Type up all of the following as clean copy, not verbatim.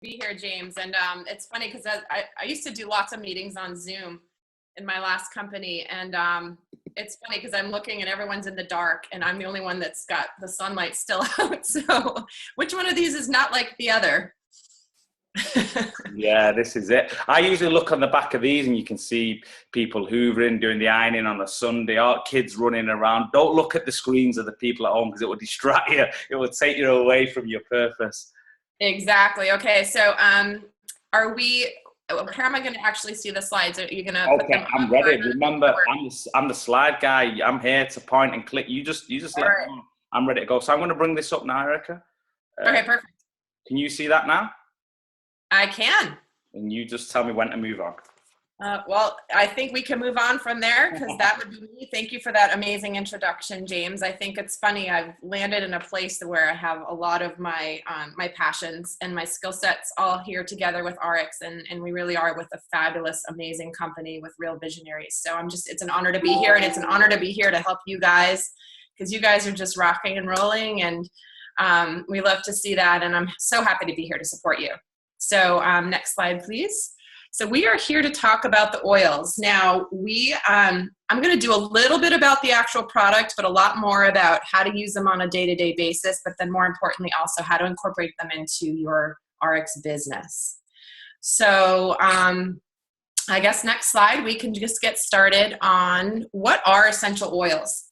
Be here, James. And it's funny because I used to do lots of meetings on Zoom in my last company. And it's funny because I'm looking and everyone's in the dark and I'm the only one that's got the sunlight still out. So which one of these is not like the other? Yeah, this is it. I usually look on the back of these and you can see people hoovering, doing the ironing on a Sunday, or kids running around. Don't look at the screens of the people at home because it will distract you. It will take you away from your purpose. Exactly. Okay. So are we, how am I going to actually see the slides? Are you going to put them Okay, I'm up ready. or- Remember, I'm the slide guy. I'm here to point and click. You just All let right. me know. I'm ready to go. So I'm going to bring this up now, Erica. Okay, perfect. Can you see that now? I can. And you just tell me when to move on. Well, I think we can move on from there because that would be me. Thank you for that amazing introduction, James. I think it's funny. I've landed in a place where I have a lot of my my passions and my skill sets all here together with RX, and we really are with a fabulous, amazing company with real visionaries. So it's an honor to be here, and it's an honor to be here to help you guys because you guys are just rocking and rolling, and we love to see that, and I'm so happy to be here to support you. So next slide, please. So we are here to talk about the oils. Now, I'm going to do a little bit about the actual product, but a lot more about how to use them on a day-to-day basis, but then more importantly, also how to incorporate them into your RX business. So I guess next slide, we can just get started on what are essential oils.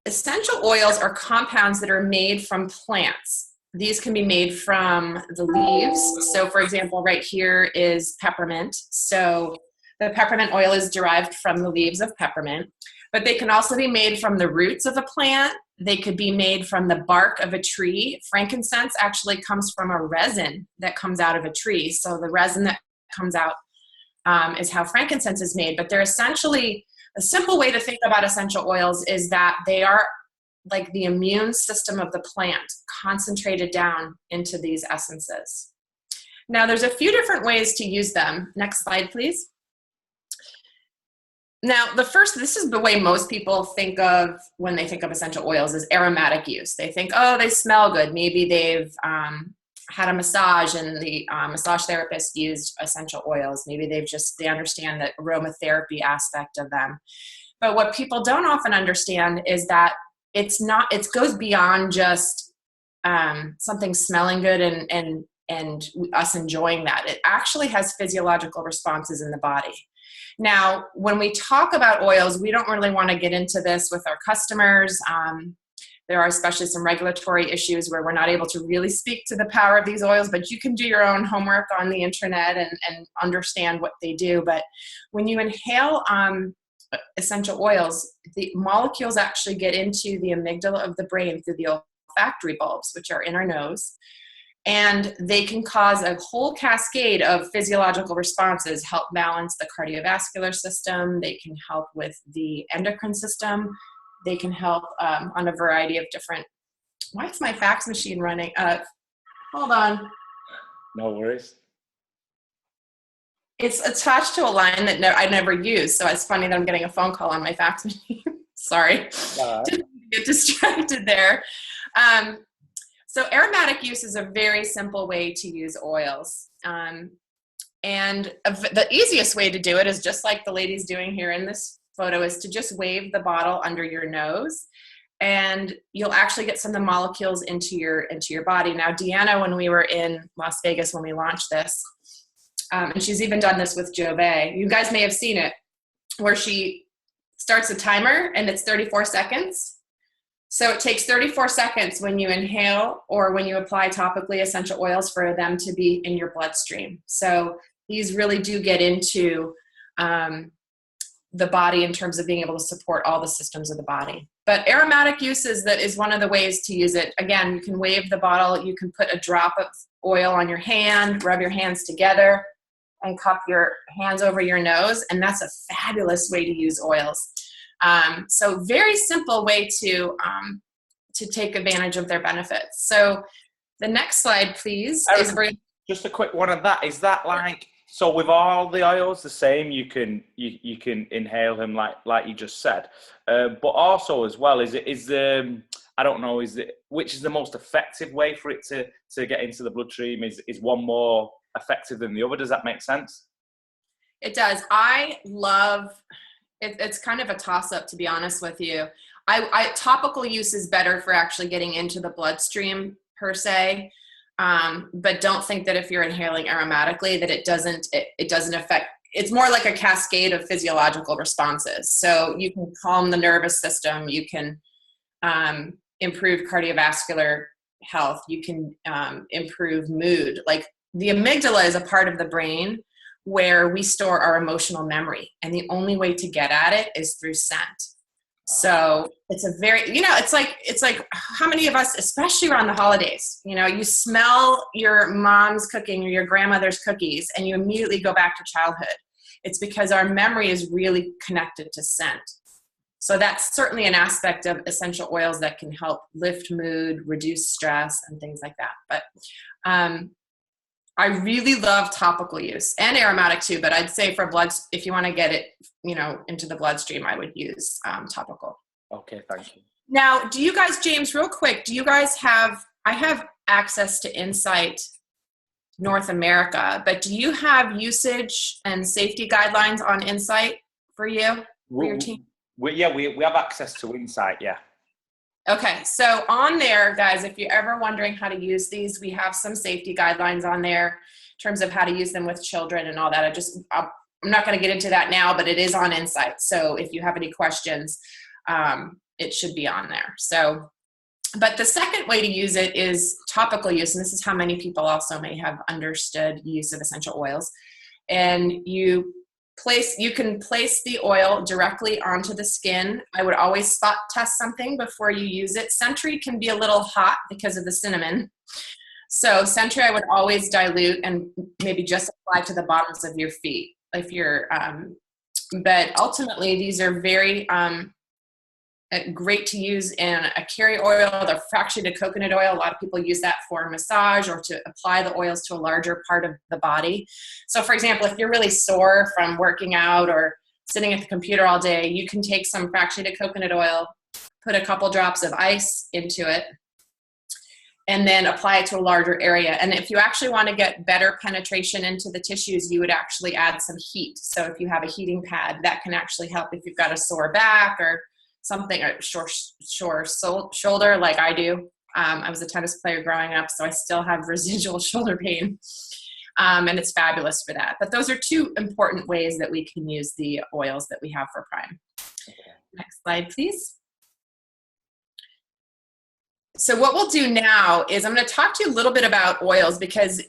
Essential oils are compounds that are made from plants. These can be made from the leaves. So for example, right here is peppermint. So the peppermint oil is derived from the leaves of peppermint, but they can also be made from the roots of a plant. They could be made from the bark of a tree. Frankincense actually comes from a resin that comes out of a tree. So the resin that comes out is how frankincense is made, but they're essentially, a simple way to think about essential oils is that they are like the immune system of the plant concentrated down into these essences. Now there's a few different ways to use them. Next slide, please. Now this is the way most people think of when they think of essential oils is aromatic use. They think, oh, they smell good. Maybe they've had a massage and the massage therapist used essential oils. Maybe they understand the aromatherapy aspect of them. But what people don't often understand is that it goes beyond just something smelling good and us enjoying that. It actually has physiological responses in the body. Now, when we talk about oils, we don't really want to get into this with our customers. There are especially some regulatory issues where we're not able to really speak to the power of these oils, but you can do your own homework on the internet and understand what they do. But when you inhale essential oils, the molecules actually get into the amygdala of the brain through the olfactory bulbs, which are in our nose, and they can cause a whole cascade of physiological responses, help balance the cardiovascular system, they can help with the endocrine system, they can help on a variety of different, why is my fax machine running? Hold on. No worries. It's attached to a line that I never use, so it's funny that I'm getting a phone call on my fax machine. Sorry, didn't get distracted there. So aromatic use is a very simple way to use oils. And the easiest way to do it is just like the lady's doing here in this photo, is to just wave the bottle under your nose, and you'll actually get some of the molecules into your body. Now, Deanna, when we were in Las Vegas when we launched this, and she's even done this with Jove. You guys may have seen it, where she starts a timer and it's 34 seconds. So it takes 34 seconds when you inhale or when you apply topically essential oils for them to be in your bloodstream. So these really do get into the body in terms of being able to support all the systems of the body. But aromatic use is one of the ways to use it. Again, you can wave the bottle, you can put a drop of oil on your hand, rub your hands together, and cup your hands over your nose, and that's a fabulous way to use oils. So very simple way to take advantage of their benefits. So the next slide, please. Just a quick one on that. Is that like, so with all the oils the same, you can inhale them like you just said, but also as well, I don't know, which is the most effective way for it to get into the bloodstream? Is one more effective than the other? Does that make sense? It does. I love it. It's kind of a toss-up, to be honest with you. Topical use is better for actually getting into the bloodstream per se, but don't think that if you're inhaling aromatically that it doesn't affect. It's more like a cascade of physiological responses. So you can calm the nervous system, you can improve cardiovascular health, you can improve mood. Like the amygdala is a part of the brain where we store our emotional memory, and the only way to get at it is through scent. So it's a very, it's like how many of us, especially around the holidays, you smell your mom's cooking or your grandmother's cookies and you immediately go back to childhood. It's because our memory is really connected to scent. So that's certainly an aspect of essential oils that can help lift mood, reduce stress, and things like that. But I really love topical use and aromatic too, but I'd say for if you want to get it, into the bloodstream, I would use topical. Okay, thank you. Now, do you guys, James, real quick, I have access to Insight North America, but do you have usage and safety guidelines on Insight for you, for your team? We have access to Insight, yeah. Okay, so on there, guys, if you're ever wondering how to use these, we have some safety guidelines on there in terms of how to use them with children and all that. I'm not going to get into that now, but it is on Insight. So if you have any questions, it should be on there. So, but the second way to use it is topical use, and this is how many people also may have understood use of essential oils. And you can place the oil directly onto the skin. I would always spot test something before you use it. Century can be a little hot because of the cinnamon. So Century I would always dilute and maybe just apply to the bottoms of your feet. But ultimately these are very great to use in a carry oil, the fractionated coconut oil. A lot of people use that for massage or to apply the oils to a larger part of the body. So for example, if you're really sore from working out or sitting at the computer all day, you can take some fractionated coconut oil, put a couple drops of ice into it, and then apply it to a larger area. And if you actually want to get better penetration into the tissues, you would actually add some heat. So if you have a heating pad, that can actually help if you've got a sore back or something, or sore shoulder like I do. I was a tennis player growing up, so I still have residual shoulder pain. And it's fabulous for that. But those are two important ways that we can use the oils that we have for Prime. Next slide, please. So what we'll do now is I'm going to talk to you a little bit about oils, because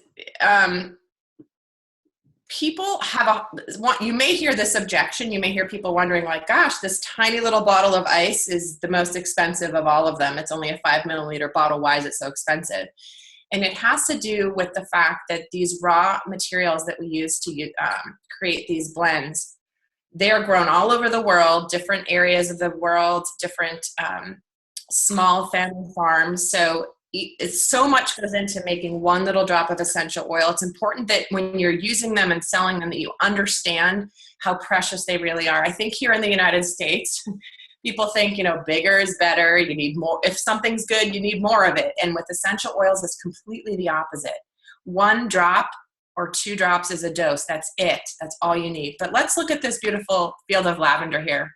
people you may hear this objection. You may hear people wondering, like, gosh, this tiny little bottle of ice is the most expensive of all of them. It's only a 5 milliliter bottle. Why is it so expensive? And it has to do with the fact that these raw materials that we use to create these blends, they are grown all over the world, different areas of the world, different small family farms. So it's so much goes into making one little drop of essential oil. It's important that when you're using them and selling them, that you understand how precious they really are. I think here in the United States, people think, bigger is better. You need more. If something's good, you need more of it. And with essential oils, it's completely the opposite. 1 drop or 2 drops is a dose. That's it. That's all you need. But let's look at this beautiful field of lavender here.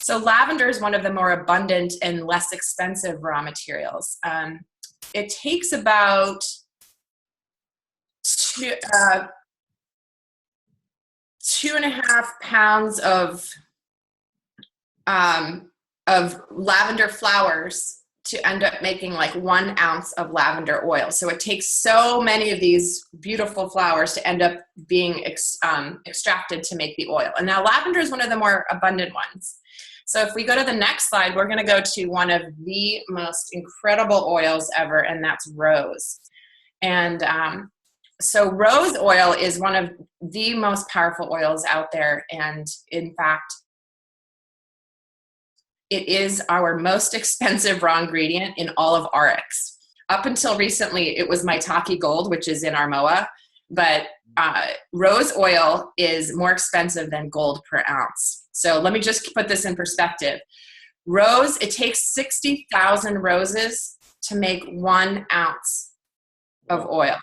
So lavender is one of the more abundant and less expensive raw materials. It takes about 2.5 pounds of lavender flowers to end up making like 1 ounce of lavender oil. So it takes so many of these beautiful flowers to end up being extracted to make the oil. And now lavender is one of the more abundant ones. So if we go to the next slide, we're going to go to one of the most incredible oils ever, and that's rose. And so rose oil is one of the most powerful oils out there. And in fact, it is our most expensive raw ingredient in all of RX. Up until recently, it was Maitake Gold, which is in Armoa, but rose oil is more expensive than gold per ounce. So let me just put this in perspective. Rose, it takes 60,000 roses to make 1 ounce of oil.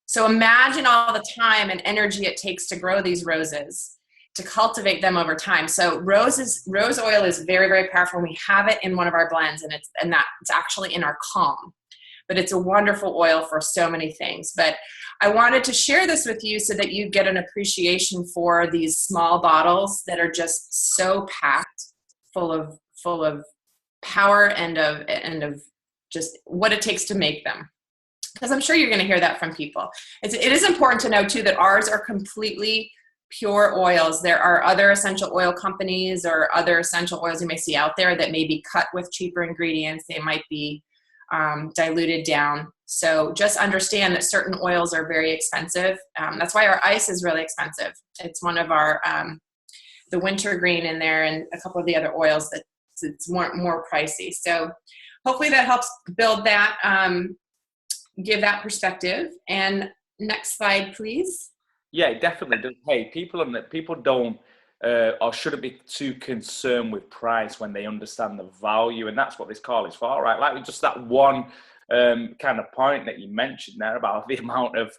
So imagine all the time and energy it takes to grow these roses, to cultivate them over time. So rose oil is very, very powerful. We have it in one of our blends, and it's actually in our Calm. But it's a wonderful oil for so many things. But I wanted to share this with you so that you get an appreciation for these small bottles that are just so packed full of power and of just what it takes to make them. Because I'm sure you're going to hear that from people. It is important to know too that ours are completely pure oils. There are other essential oil companies or other essential oils you may see out there that may be cut with cheaper ingredients. They might be diluted down. So just understand that certain oils are very expensive. That's why our ice is really expensive. It's one of our, the wintergreen in there and a couple of the other oils that it's more pricey. So hopefully that helps build that, give that perspective. And next slide, please. Yeah, it definitely does. Hey, people don't or shouldn't be too concerned with price when they understand the value, and that's what this call is for, right? Like just that one kind of point that you mentioned there about the amount of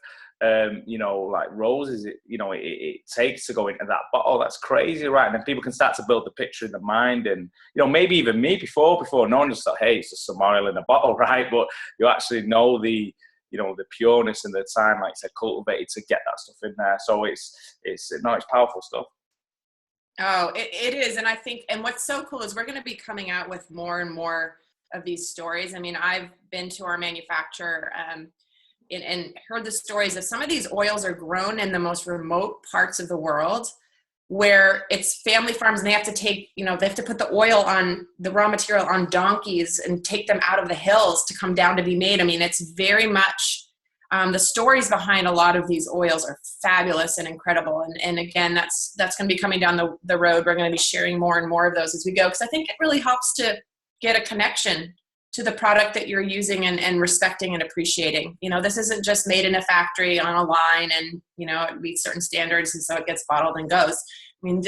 like roses it takes to go into that bottle. That's crazy, right? And then people can start to build the picture in the mind, and maybe even me before no one just thought, hey, it's just some oil in a bottle, right? But you actually know the the pureness and the time, like I said, cultivated to get that stuff in there. So it's powerful stuff. Oh, it is. And I think, and what's so cool is we're going to be coming out with more and more of these stories. I mean, I've been to our manufacturer and heard the stories of some of these oils are grown in the most remote parts of the world where it's family farms, and they have to take, they have to put the oil on the raw material on donkeys and take them out of the hills to come down to be made. I mean, it's very much, the stories behind a lot of these oils are fabulous and incredible. And again, that's going to be coming down the road. We're going to be sharing more and more of those as we go, because I think it really helps to get a connection to the product that you're using and respecting and appreciating. This isn't just made in a factory on a line and, it meets certain standards and so it gets bottled and goes. I mean,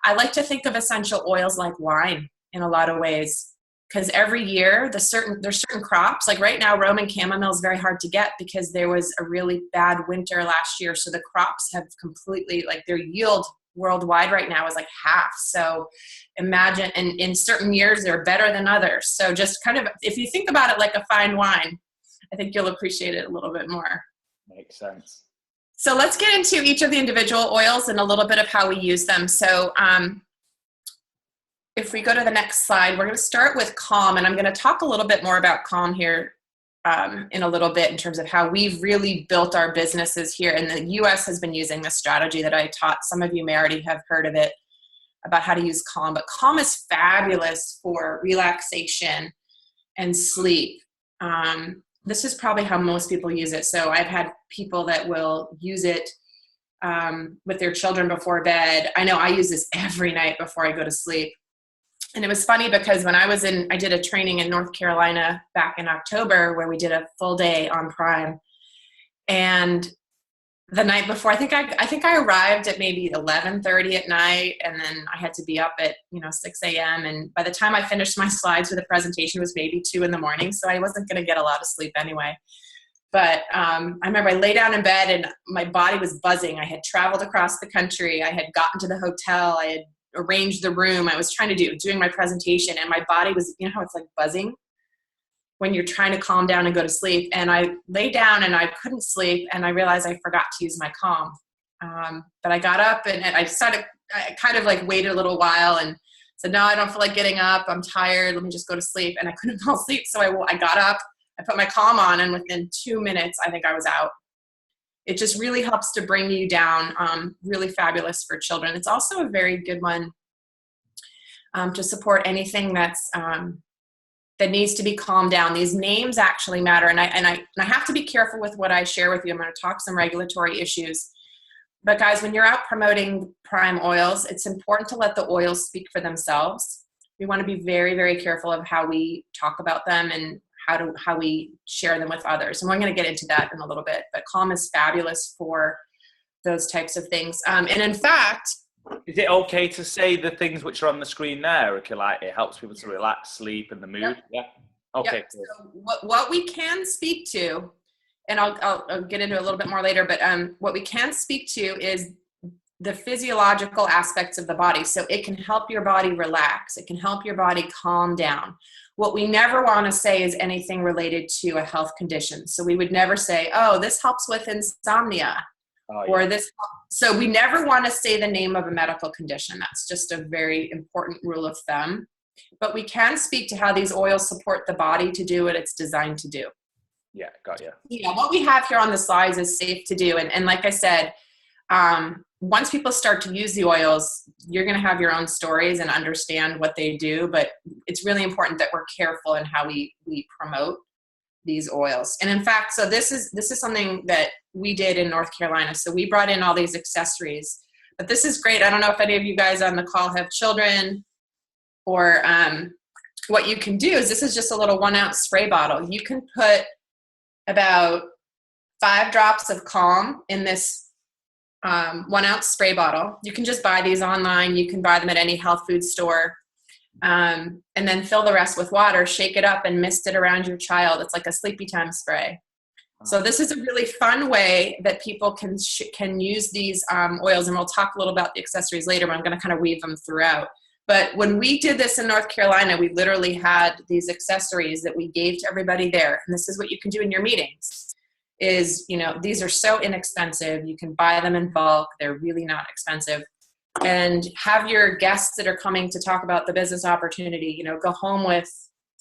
I like to think of essential oils like wine in a lot of ways, because every year there's certain crops. Like right now, Roman chamomile is very hard to get because there was a really bad winter last year. So the crops have completely, like their yield worldwide right now is like half. So imagine, and in certain years they're better than others. So just kind of, if you think about it like a fine wine, I think you'll appreciate it a little bit more. Makes sense. So let's get into each of the individual oils and a little bit of how we use them. So if we go to the next slide, we're going to start with Calm, and I'm going to talk a little bit more about Calm here in a little bit in terms of how we've really built our businesses here. And the U.S. has been using this strategy that I taught. Some of you may already have heard of it, about how to use Calm. But Calm is fabulous for relaxation and sleep. This is probably how most people use it. So I've had people that will use it with their children before bed. I know I use this every night before I go to sleep. And it was funny because when I did a training in North Carolina back in October where we did a full day on Prime. And the night before, I think I arrived at maybe 11:30 at night, and then I had to be up at 6 a.m. And by the time I finished my slides for the presentation, it was maybe 2 a.m. So I wasn't going to get a lot of sleep anyway. But I remember I lay down in bed and my body was buzzing. I had traveled across the country. I had gotten to the hotel. I had arranged the room. I was doing my presentation, and my body was, how it's like buzzing when you're trying to calm down and go to sleep. And I lay down and I couldn't sleep, and I realized I forgot to use my Calm. But I got up and I kind of like waited a little while and said, no, I don't feel like getting up. I'm tired. Let me just go to sleep. And I couldn't fall asleep. So I got up, I put my Calm on, and within 2 minutes, I think I was out. It just really helps to bring you down. Really fabulous for children. It's also a very good one to support anything that's that needs to be calmed down. These names actually matter, and I have to be careful with what I share with you. I'm going to talk some regulatory issues, but guys, when you're out promoting Prime oils, it's important to let the oils speak for themselves. We want to be very, very careful of how we talk about them and how we share them with others. And we're going to get into that in a little bit, but Calm is fabulous for those types of things. And in fact, Is it okay to say the things which are on the screen there? Okay, like it helps people to relax, sleep, and the mood. Yep. Yeah. Okay. Yep. Cool. So what we can speak to, and I'll get into it a little bit more later, but what we can speak to is the physiological aspects of the body. So it can help your body relax. It can help your body calm down. What we never want to say is anything related to a health condition. So we would never say, oh, this helps with insomnia, or this. So we never want to say the name of a medical condition. That's just a very important rule of thumb. But we can speak to how these oils support the body to do what it's designed to do. Yeah, got you. Yeah, what we have here on the slides is safe to do. And like I said, once people start to use the oils, you're going to have your own stories and understand what they do. But it's really important that we're careful in how we promote these oils. And in fact, so this is something that we did in North Carolina. So we brought in all these accessories. But this is great. I don't know if any of you guys on the call have children, or what you can do is, this is just a little 1 ounce spray bottle. You can put about 5 drops of Calm in this 1 ounce spray bottle. You can just buy these online. You can buy them at any health food store. And then fill the rest with water, shake it up, and mist it around your child. It's like a sleepy time spray. So this is a really fun way that people can use these oils, and we'll talk a little about the accessories later, but I'm going to kind of weave them throughout. But when we did this in North Carolina, we literally had these accessories that we gave to everybody there. And this is what you can do in your meetings is, these are so inexpensive. You can buy them in bulk. They're really not expensive. And have your guests that are coming to talk about the business opportunity, go home with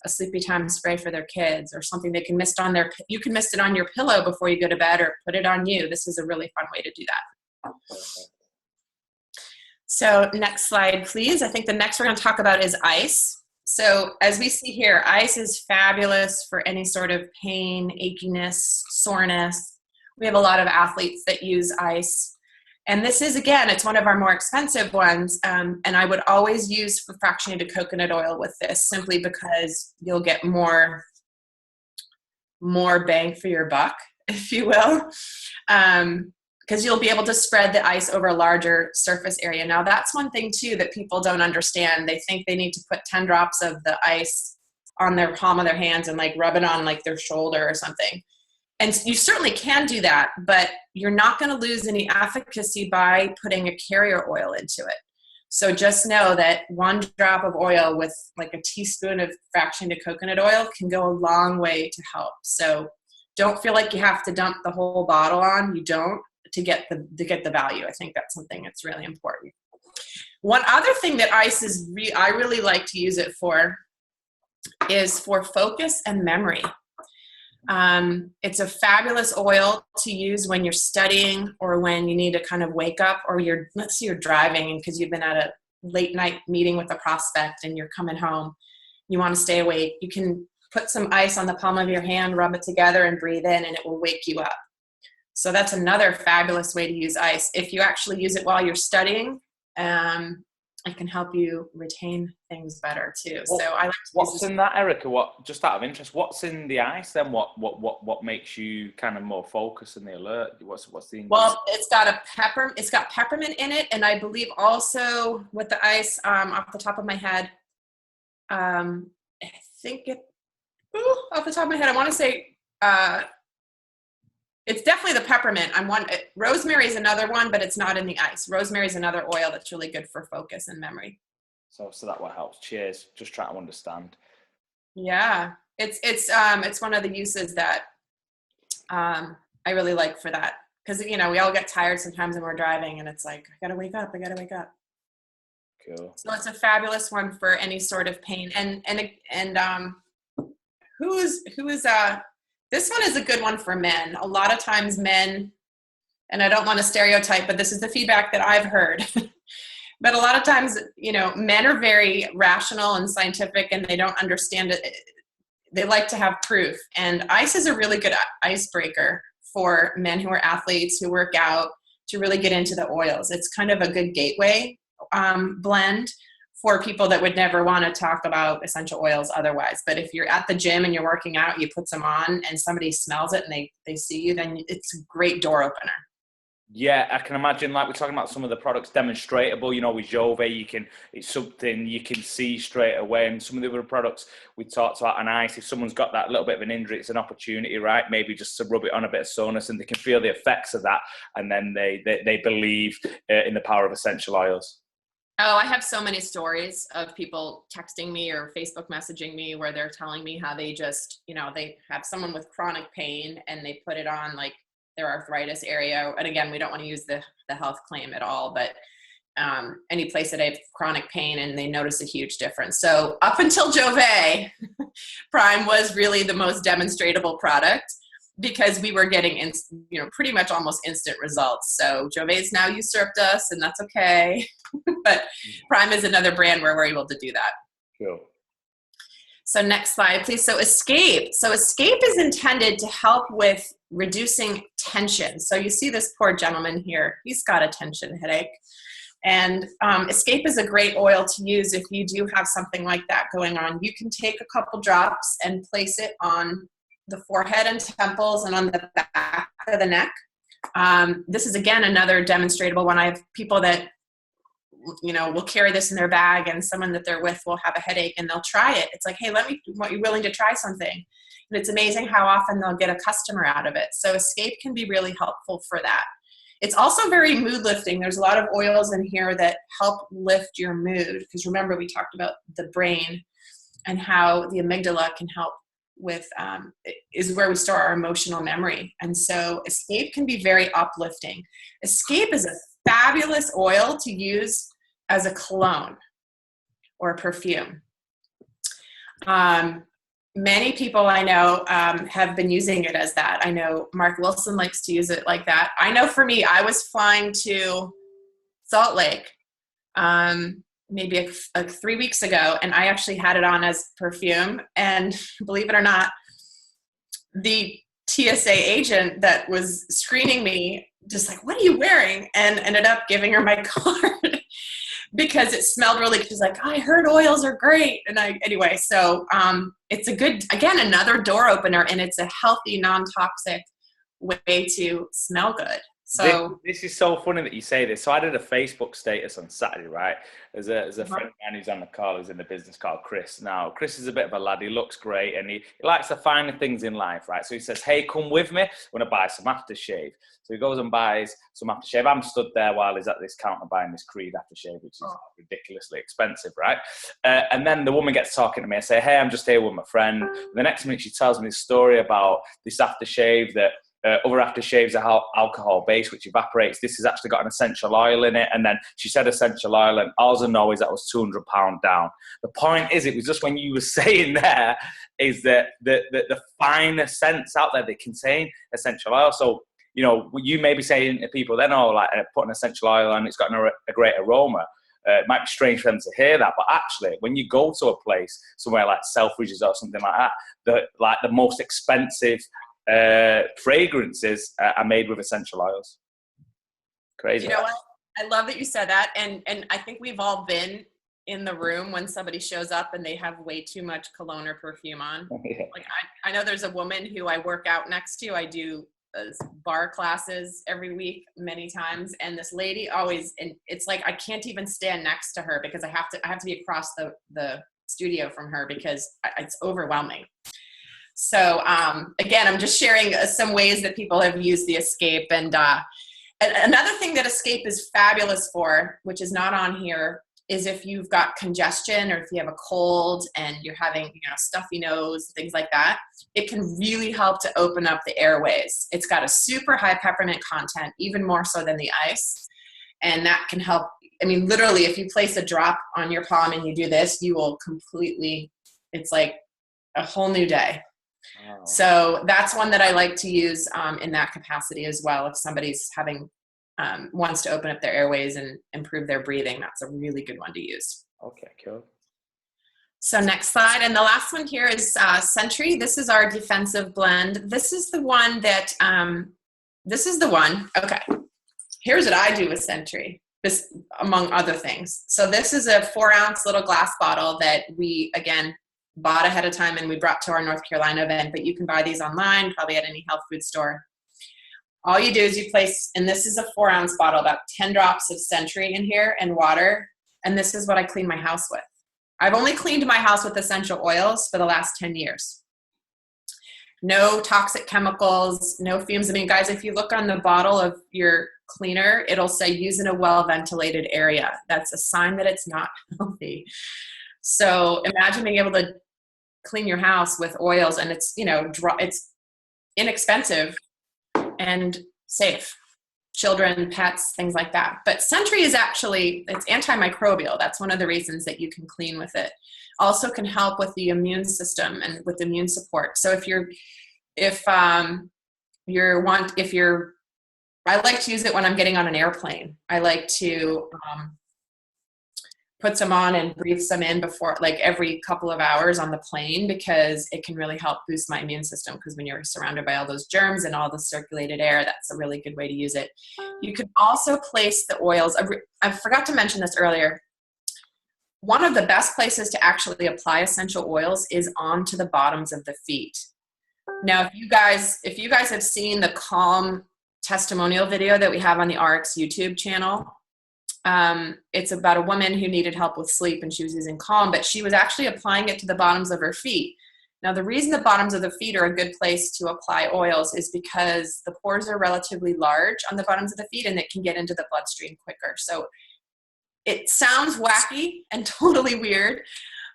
a sleepy time spray for their kids, or something they can mist on you can mist it on your pillow before you go to bed, or put it on you. This is a really fun way to do that. So next slide, please. I think the next we're going to talk about is ice. So as we see here, ice is fabulous for any sort of pain, achiness, soreness. We have a lot of athletes that use ice. And this is, again, it's one of our more expensive ones. And I would always use fractionated coconut oil with this, simply because you'll get more bang for your buck, if you will. Because you'll be able to spread the ice over a larger surface area. Now, that's one thing, too, that people don't understand. They think they need to put 10 drops of the ice on their palm of their hands and rub it on their shoulder or something. And you certainly can do that, but you're not going to lose any efficacy by putting a carrier oil into it. So just know that 1 drop of oil with a teaspoon of fractionated coconut oil can go a long way to help. So don't feel like you have to dump the whole bottle on. You don't. To get the value. I think that's something that's really important. One other thing that ice is I really like to use it for is for focus and memory. It's a fabulous oil to use when you're studying, or when you need to kind of wake up, or let's say you're driving because you've been at a late night meeting with a prospect and you're coming home. You want to stay awake. You can put some ice on the palm of your hand, rub it together, and breathe in, and it will wake you up. So that's another fabulous way to use ice. If you actually use it while you're studying, it can help you retain things better too. So I like to what's in that, Erica? What, just out of interest, what's in the ice then? What makes you kind of more focused and the alert? What's the Well, it's got peppermint in it, and I believe also with the ice, off the top of my head, I think off the top of my head, I want to say it's definitely the peppermint. Rosemary is another one, but it's not in the ice. Rosemary is another oil that's really good for focus and memory. So that what helps. Cheers. Just trying to understand. Yeah, it's one of the uses that I really like for that, because we all get tired sometimes when we're driving, and it's like, I gotta wake up. Cool. So it's a fabulous one for any sort of pain. And who is this one is a good one for men. A lot of times men, and I don't want to stereotype, but this is the feedback that I've heard. But a lot of times, men are very rational and scientific, and they don't understand it. They like to have proof. And ice is a really good icebreaker for men who are athletes, who work out, to really get into the oils. It's kind of a good gateway blend for people that would never want to talk about essential oils otherwise. But if you're at the gym and you're working out, you put some on and somebody smells it and they see you, then it's a great door opener. Yeah, I can imagine, like we're talking about some of the products demonstratable, you know, with Jove, it's something you can see straight away. And some of the other products we talked about on ice, if someone's got that little bit of an injury, it's an opportunity, right? Maybe just to rub it on a bit of soreness and they can feel the effects of that. And then they believe in the power of essential oils. Oh, I have so many stories of people texting me or Facebook messaging me where they're telling me how they just, they have someone with chronic pain and they put it on like their arthritis area. And again, we don't want to use the health claim at all, but any place that I have chronic pain and they notice a huge difference. So up until Jove, Prime was really the most demonstratable product because we were getting, pretty much almost instant results. So Jove's now usurped us and that's okay. But Prime is another brand where we're able to do that. Cool. So next slide, please. So Escape. So Escape is intended to help with reducing tension. So you see this poor gentleman here. He's got a tension headache. And Escape is a great oil to use if you do have something like that going on. You can take a couple drops and place it on the forehead and temples and on the back of the neck. This is, again, another demonstratable one. I have people that will carry this in their bag and someone that they're with will have a headache and they'll try it. It's like, hey, are you willing to try something? And it's amazing how often they'll get a customer out of it. So Escape can be really helpful for that. It's also very mood lifting. There's a lot of oils in here that help lift your mood because remember we talked about the brain and how the amygdala can help with, is where we store our emotional memory. And so Escape can be very uplifting. Escape is a fabulous oil to use as a cologne or a perfume. Many people I know have been using it as that. I know Mark Wilson likes to use it like that. I know for me, I was flying to Salt Lake maybe like 3 weeks ago, and I actually had it on as perfume. And believe it or not, the TSA agent that was screening me just like, what are you wearing? And ended up giving her my card because it smelled really good. She's like, I heard oils are great. And anyway, so it's a good, again, another door opener, and it's a healthy, non-toxic way to smell good. So this is so funny that you say this. So I did a Facebook status on Saturday, right? There's a friend of mine who's on the call, who's in the business, called Chris. Now, Chris is a bit of a lad. He looks great and he likes the finer things in life, right? So he says, hey, come with me. I want to buy some aftershave. So he goes and buys some aftershave. I'm stood there while he's at this counter buying this Creed aftershave, which is ridiculously expensive, right? And then the woman gets talking to me. I say, hey, I'm just here with my friend. The next minute she tells me this story about this aftershave that other aftershaves are alcohol-based, which evaporates. This has actually got an essential oil in it. And then she said essential oil, and all I know is that was £200 down. The point is, it was just when you were saying there, is that the finer scents out there, they contain essential oil. So, you may be saying to people, then, put an essential oil on, it's got a great aroma. It might be strange for them to hear that, but actually, when you go to a place, somewhere like Selfridges or something like that, the most expensive fragrances are made with essential oils. Crazy. You know what? I love that you said that, and I think we've all been in the room when somebody shows up and they have way too much cologne or perfume on. Yeah. Like I know there's a woman who I work out next to. I do bar classes every week many times, and this lady always, and it's like I can't even stand next to her because I have to be across the studio from her because it's overwhelming. So again, I'm just sharing some ways that people have used the Escape. And another thing that Escape is fabulous for, which is not on here, is if you've got congestion or if you have a cold and you're having stuffy nose, things like that, it can really help to open up the airways. It's got a super high peppermint content, even more so than the ice. And that can help. I mean, literally, if you place a drop on your palm and you do this, you will completely, it's like a whole new day. Wow. So that's one that I like to use in that capacity as well. If somebody's wants to open up their airways and improve their breathing, that's a really good one to use. Okay, cool. So next slide. And the last one here is Sentry. This is our defensive blend. This is the one that, okay. Here's what I do with Sentry, this among other things. So this is a 4-ounce little glass bottle that we, again, bought ahead of time and we brought to our North Carolina event, but you can buy these online, probably at any health food store. All you do is you place, and this is a 4-ounce bottle, about 10 drops of Century in here and water. And this is what I clean my house with. I've only cleaned my house with essential oils for the last 10 years. No toxic chemicals, no fumes. I mean, guys, if you look on the bottle of your cleaner, it'll say use in a well-ventilated area. That's a sign that it's not healthy. So imagine being able to clean your house with oils, and it's, you know, it's inexpensive and safe. Children, pets, things like that. But Century is actually, it's antimicrobial. That's one of the reasons that you can clean with it. Also can help with the immune system and with immune support. So I like to use it when I'm getting on an airplane. I like to put some on and breathe some in before, like every couple of hours on the plane, because it can really help boost my immune system. Because when you're surrounded by all those germs and all the circulated air, that's a really good way to use it. You can also place the oils. I forgot to mention this earlier. One of the best places to actually apply essential oils is onto the bottoms of the feet. Now, if you guys have seen the Calm testimonial video that we have on the RX YouTube channel, it's about a woman who needed help with sleep, and she was using Calm, but she was actually applying it to the bottoms of her feet. Now, the reason the bottoms of the feet are a good place to apply oils is because the pores are relatively large on the bottoms of the feet, and it can get into the bloodstream quicker. So it sounds wacky and totally weird,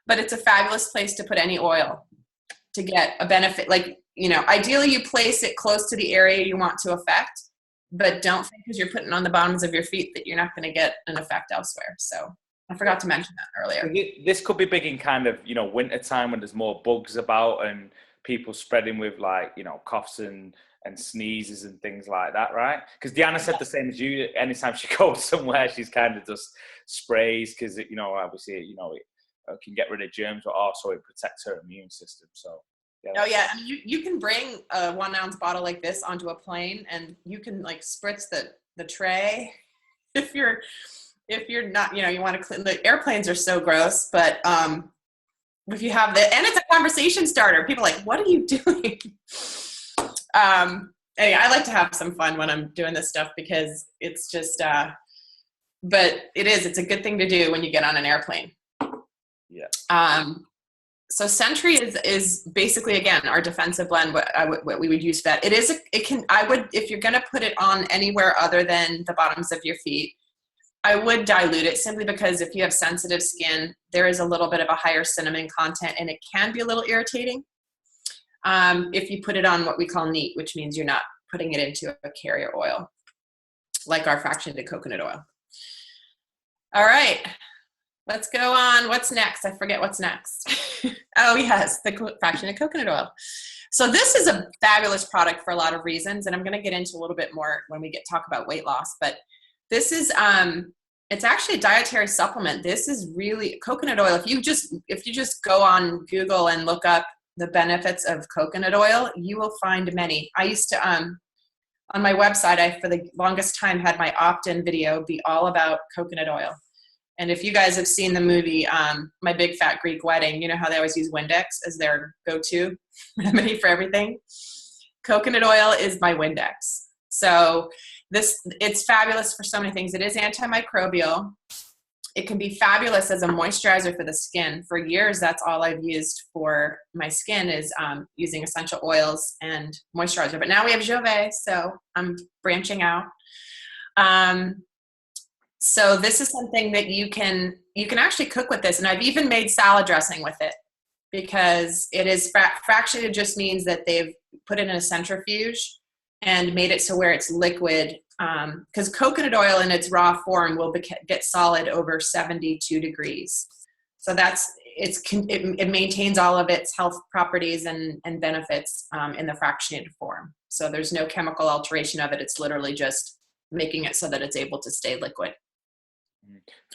but it's a fabulous place to put any oil to get a benefit. Like, you know, ideally you place it close to the area you want to affect, but don't think because you're putting on the bottoms of your feet that you're not going to get an effect elsewhere. So I forgot to mention that earlier. This could be big in kind of, you know, winter time when there's more bugs about and people spreading with, like, you know, coughs and sneezes and things like that, right? Because Deanna said the same as you. Anytime she goes somewhere, she's kind of just sprays because, you know, obviously, you know, it can get rid of germs, but also it protects her immune system. So yeah. Oh yeah, I mean, you can bring a 1-ounce bottle like this onto a plane, and you can like spritz the tray if you're not, you know, you want to clean. The airplanes are so gross, but if you have and it's a conversation starter. People are like, what are you doing? Anyway, I like to have some fun when I'm doing this stuff because it's just but it's a good thing to do when you get on an airplane. Yeah. So Century is basically, again, our defensive blend. What we would use for that. If you're going to put it on anywhere other than the bottoms of your feet, I would dilute it, simply because if you have sensitive skin, there is a little bit of a higher cinnamon content, and it can be a little irritating if you put it on what we call neat, which means you're not putting it into a carrier oil, like our fractionated coconut oil. All right. Let's go on. What's next? I forget what's next. Oh, yes, the fractionated coconut oil. So this is a fabulous product for a lot of reasons, and I'm going to get into a little bit more when we talk about weight loss. But this is it's actually a dietary supplement. This is really coconut oil. If you just go on Google and look up the benefits of coconut oil, you will find many. I used to on my website, I for the longest time had my opt-in video be all about coconut oil. And if you guys have seen the movie, My Big Fat Greek Wedding, you know how they always use Windex as their go-to remedy for everything? Coconut oil is my Windex. So it's fabulous for so many things. It is antimicrobial. It can be fabulous as a moisturizer for the skin. For years, that's all I've used for my skin is using essential oils and moisturizer. But now we have Jouvet, so I'm branching out. So this is something that you can actually cook with this. And I've even made salad dressing with it because it is fractionated. Just means that they've put it in a centrifuge and made it so where it's liquid. Because coconut oil in its raw form will get solid over 72 degrees. So it maintains all of its health properties and benefits in the fractionated form. So there's no chemical alteration of it. It's literally just making it so that it's able to stay liquid.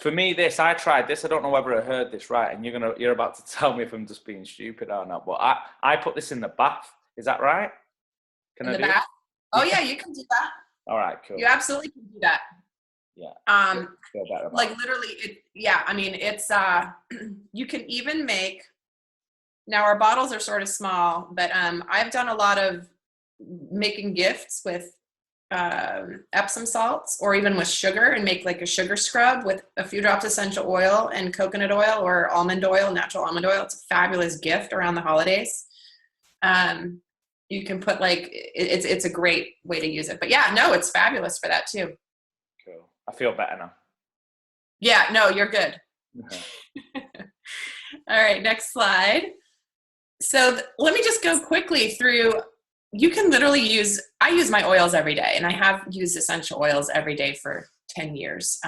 For me, I tried this. I don't know whether I heard this right, and you're about to tell me if I'm just being stupid or not. But I put this in the bath. Is that right? Can I do that? Oh yeah, you can do that. All right, cool. You absolutely can do that. Yeah. Like literally, I mean, it's you can even make. Now our bottles are sort of small, but I've done a lot of making gifts with Epsom salts, or even with sugar, and make like a sugar scrub with a few drops of essential oil and coconut oil or almond oil, natural almond oil. It's a fabulous gift around the holidays. You can put like, it's a great way to use it. But yeah, no, it's fabulous for that too. Cool. I feel better now. Yeah, no, you're good. Okay. All right, next slide. So let me just go quickly through. You can literally I use my oils every day, and I have used essential oils every day for 10 years.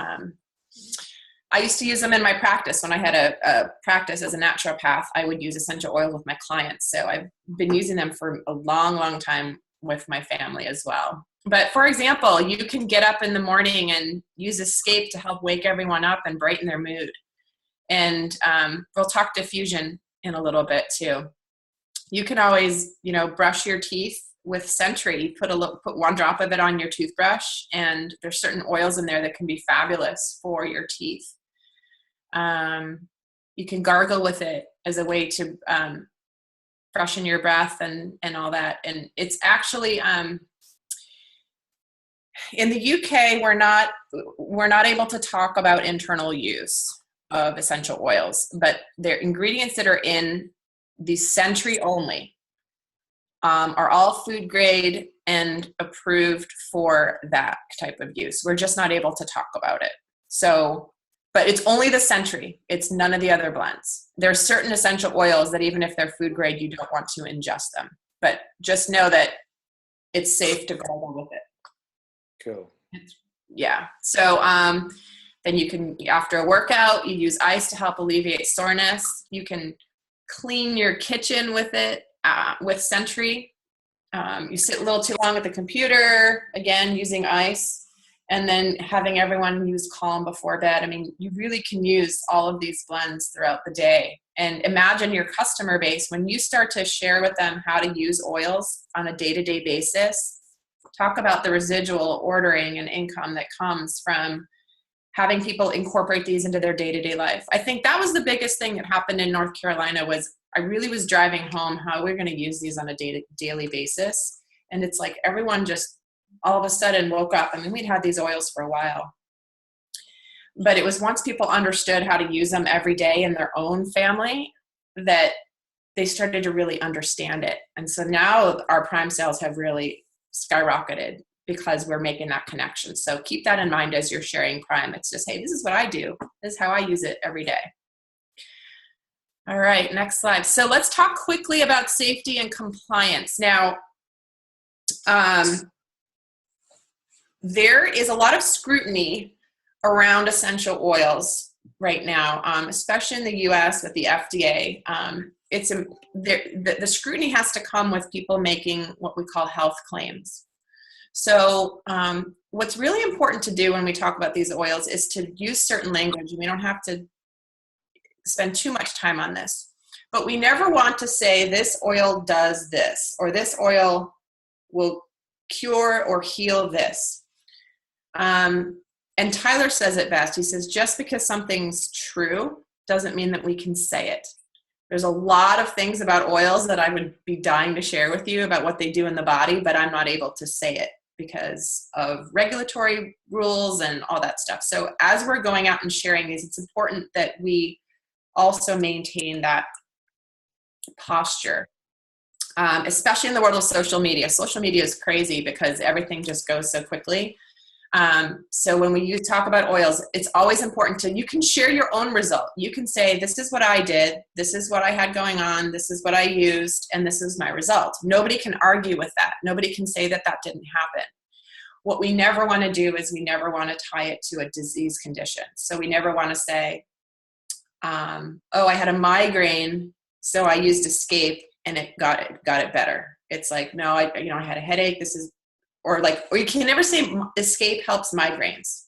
I used to use them in my practice. When I had a practice as a naturopath, I would use essential oil with my clients. So I've been using them for a long, long time with my family as well. But for example, you can get up in the morning and use Escape to help wake everyone up and brighten their mood. And we'll talk diffusion in a little bit too. You can always, brush your teeth with Sentry. You put one drop of it on your toothbrush, and there's certain oils in there that can be fabulous for your teeth. You can gargle with it as a way to freshen your breath and all that. And it's actually in the UK, we're not able to talk about internal use of essential oils, but they're ingredients that are in the Sentry only are all food grade and approved for that type of use. We're just not able to talk about it. So, but it's only the Sentry. It's none of the other blends. There's certain essential oils that even if they're food grade, you don't want to ingest them. But just know that it's safe to gargle with it. Cool. Yeah. So then you can, after a workout, you use ice to help alleviate soreness. You can clean your kitchen with it, with Sentry. You sit a little too long at the computer, again, using ice, and then having everyone use Calm before bed. I mean, you really can use all of these blends throughout the day. And imagine your customer base, when you start to share with them how to use oils on a day-to-day basis, talk about the residual ordering and income that comes from having people incorporate these into their day-to-day life. I think that was the biggest thing that happened in North Carolina. Was I really was driving home how we're going to use these on a daily basis. And it's like everyone just all of a sudden woke up. I mean, we'd had these oils for a while, but it was once people understood how to use them every day in their own family that they started to really understand it. And so now our Prime sales have really skyrocketed because we're making that connection. So keep that in mind as you're sharing Prime. It's just, hey, this is what I do. This is how I use it every day. All right, next slide. So let's talk quickly about safety and compliance. Now, there is a lot of scrutiny around essential oils right now, especially in the US with the FDA. The scrutiny has to come with people making what we call health claims. So what's really important to do when we talk about these oils is to use certain language. We don't have to spend too much time on this, but we never want to say this oil does this, or this oil will cure or heal this. And Tyler says it best. He says, just because something's true doesn't mean that we can say it. There's a lot of things about oils that I would be dying to share with you about what they do in the body, but I'm not able to say it because of regulatory rules and all that stuff. So as we're going out and sharing these, it's important that we also maintain that posture, especially in the world of social media. Social media is crazy because everything just goes so quickly. So when we talk about oils, it's always important you can share your own result. You can say, this is what I did, this is what I had going on, this is what I used, and this is my result. Nobody can argue with that. Nobody can say that that didn't happen. What we never want to do is we never want to tie it to a disease condition. So we never want to say, oh, I had a migraine, so I used Escape and it got it better. It's like, no, I had a headache. Or you can never say Escape helps migraines.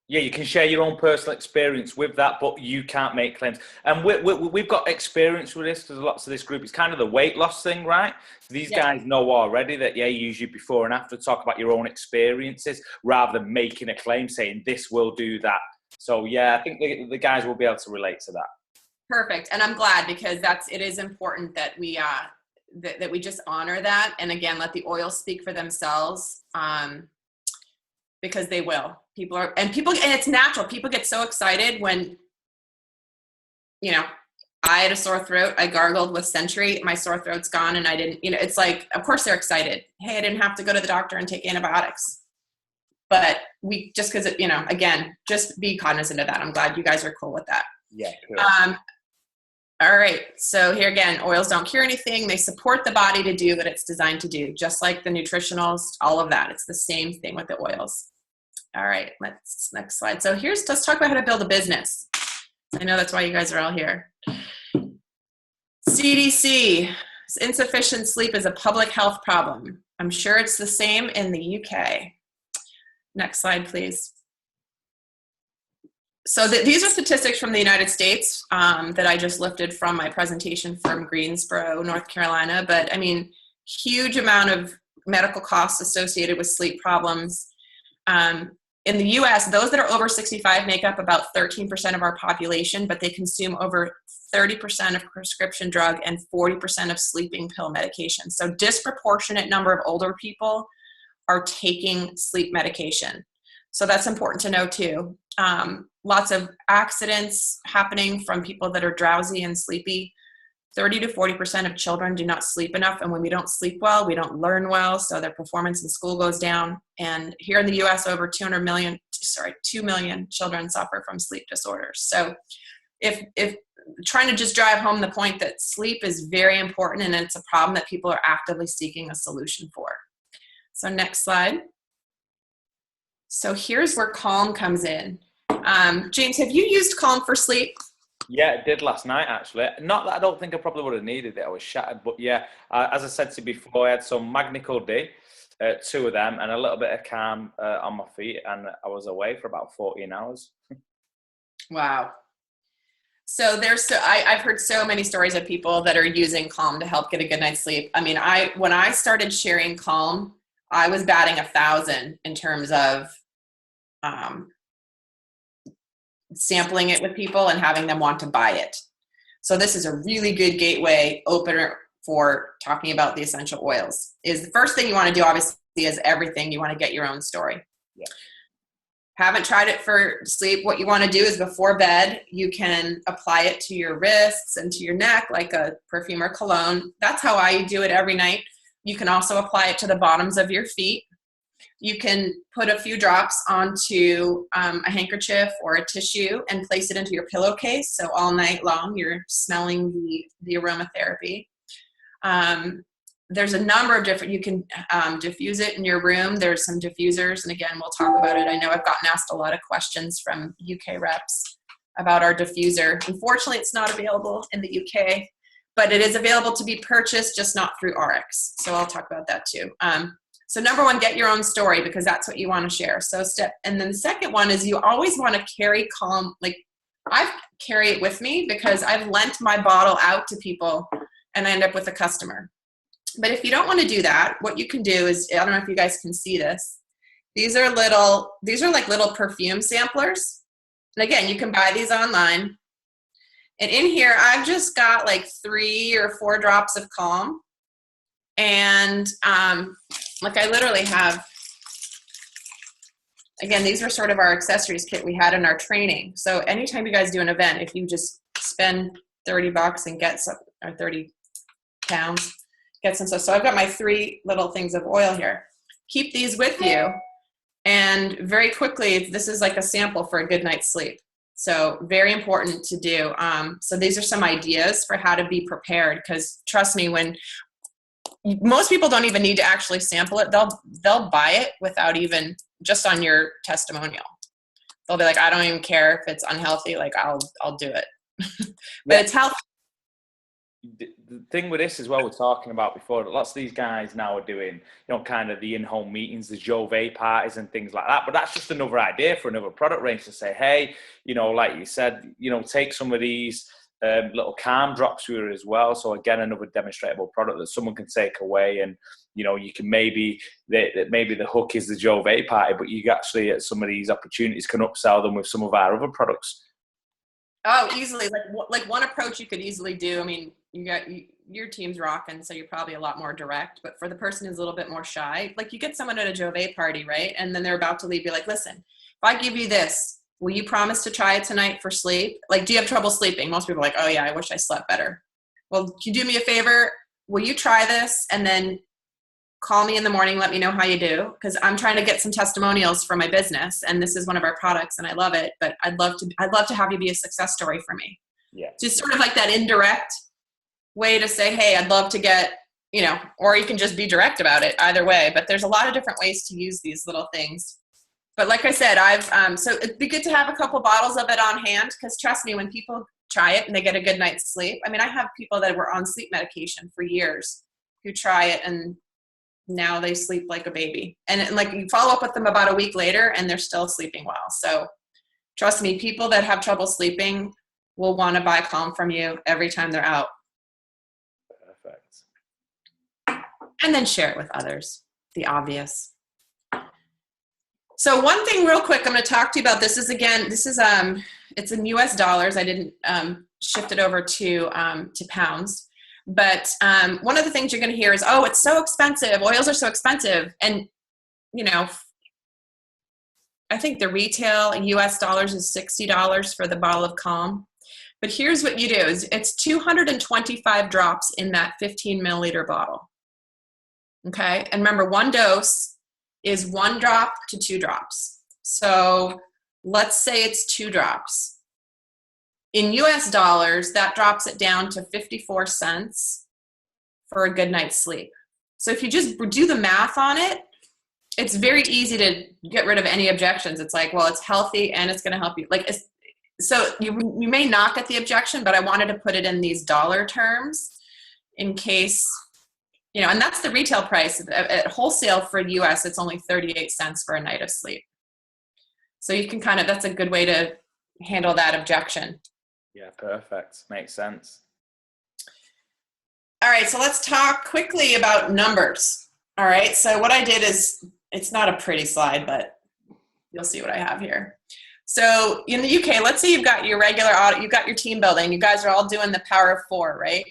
Yeah, you can share your own personal experience with that, but you can't make claims. And we've got experience with this because lots of this group, it's kind of the weight loss thing, right? So these guys know already that, usually before and after, talk about your own experiences rather than making a claim saying this will do that. So, I think the guys will be able to relate to that. Perfect. And I'm glad because it is important that we that we just honor that. And again, let the oils speak for themselves. because they will. And it's natural. People get so excited when, you know, I had a sore throat. I gargled with Century. My sore throat's gone, and I didn't, you know, it's like, of course they're excited. Hey, I didn't have to go to the doctor and take antibiotics. But just because, you know, again, just be cognizant of that. I'm glad you guys are cool with that. Yeah, cool. All right. So here again, oils don't cure anything. They support the body to do what it's designed to do, just like the nutritionals, all of that. It's the same thing with the oils. All right. Next slide. So let's talk about how to build a business. I know that's why you guys are all here. CDC, insufficient sleep is a public health problem. I'm sure it's the same in the UK. Next slide, please. So these are statistics from the United States that I just lifted from my presentation from Greensboro, North Carolina. But I mean, huge amount of medical costs associated with sleep problems. In the US, those that are over 65 make up about 13% of our population, but they consume over 30% of prescription drug and 40% of sleeping pill medication. So disproportionate number of older people are taking sleep medication. So that's important to know too. Lots of accidents happening from people that are drowsy and sleepy. 30 to 40% of children do not sleep enough. And when we don't sleep well, we don't learn well. So their performance in school goes down. And here in the US, over 2 million children suffer from sleep disorders. So if trying to just drive home the point that sleep is very important and it's a problem that people are actively seeking a solution for. So next slide. So here's where Calm comes in. James, have you used Calm for sleep? Yeah, I did last night, actually. Not that I don't think I probably would have needed it. I was shattered. But yeah, as I said to you before, I had some Magnical D, 2 of them, and a little bit of Calm on my feet. And I was away for about 14 hours. Wow. So I've heard so many stories of people that are using Calm to help get a good night's sleep. I mean, when I started sharing Calm, I was batting 1,000 in terms of sampling it with people and having them want to buy it. So this is a really good gateway opener for talking about the essential oils. Is the first thing you want to do, obviously, is everything. You want to get your own story. Yeah. Haven't tried it for sleep. What you want to do is before bed, you can apply it to your wrists and to your neck like a perfume or cologne. That's how I do it every night. You can also apply it to the bottoms of your feet. You can put a few drops onto a handkerchief or a tissue and place it into your pillowcase. So all night long, you're smelling the aromatherapy. There's a number of different, you can diffuse it in your room. There's some diffusers, and again, we'll talk about it. I know I've gotten asked a lot of questions from UK reps about our diffuser. Unfortunately, it's not available in the UK, but it is available to be purchased, just not through RX. So I'll talk about that too. So number one, get your own story, because that's what you want to share. And then the second one is you always want to carry Calm. Like I carry it with me because I've lent my bottle out to people and I end up with a customer. But if you don't want to do that, what you can do is, I don't know if you guys can see this. These are like little perfume samplers. And again, you can buy these online. And in here, I've just got like 3 or 4 drops of Calm. And like I literally have, again, these are sort of our accessories kit we had in our training. So anytime you guys do an event, if you just spend $30 and get some, or 30 pounds, get some stuff. So I've got my 3 little things of oil here. Keep these with you. And very quickly, this is like a sample for a good night's sleep. So very important to do. So these are some ideas for how to be prepared, because trust me, when most people don't even need to actually sample it, they'll buy it without even, just on your testimonial. They'll be like, I don't even care if it's unhealthy, like I'll do it. But it's healthy. The thing with this as well, we're talking about before, lots of these guys now are doing, kind of the in-home meetings, the Jove parties and things like that. But that's just another idea for another product range to say, hey, like you said, take some of these little Calm drops here as well. So again, another demonstrable product that someone can take away, and you can maybe the hook is the Jove party, but you actually at some of these opportunities can upsell them with some of our other products. Oh, easily. Like one approach you could easily do. I mean, your team's rocking, so you're probably a lot more direct. But for the person who's a little bit more shy, like you get someone at a Jove party, right? And then they're about to leave. You're like, listen, if I give you this, will you promise to try it tonight for sleep? Like, do you have trouble sleeping? Most people are like, oh yeah, I wish I slept better. Well, can you do me a favor? Will you try this and then call me in the morning, let me know how you do? Because I'm trying to get some testimonials for my business, and this is one of our products and I love it, but I'd love to have you be a success story for me. Yeah. Just sort of like that indirect way to say, hey, I'd love to get, or you can just be direct about it, either way. But there's a lot of different ways to use these little things. But like I said, so it'd be good to have a couple bottles of it on hand, because trust me, when people try it and they get a good night's sleep, I mean, I have people that were on sleep medication for years who try it and now they sleep like a baby. And like you follow up with them about a week later and they're still sleeping well. So trust me, people that have trouble sleeping will want to buy Calm from you every time they're out. Perfect. And then share it with others, the obvious. So one thing real quick I'm going to talk to you about, it's in US dollars. I didn't shift it over to pounds. But one of the things you're going to hear is, oh, it's so expensive. Oils are so expensive. And, I think the retail in US dollars is $60 for the bottle of Calm. But here's what you do is it's 225 drops in that 15 milliliter bottle. Okay. And remember, one dose is 1 drop to 2 drops. So let's say it's 2 drops. In US dollars, that drops it down to 54 cents for a good night's sleep. So if you just do the math on it, it's very easy to get rid of any objections. It's like, well, it's healthy and it's going to help you. So you may not get the objection, but I wanted to put it in these dollar terms in case, and that's the retail price. At wholesale for US, it's only 38 cents for a night of sleep. So you can that's a good way to handle that objection. Yeah, perfect. Makes sense. All right, so let's talk quickly about numbers. All right, so what I did is, it's not a pretty slide, but you'll see what I have here. So in the UK, let's say you've got your regular auto, you've got your team building, you guys are all doing the power of 4, right?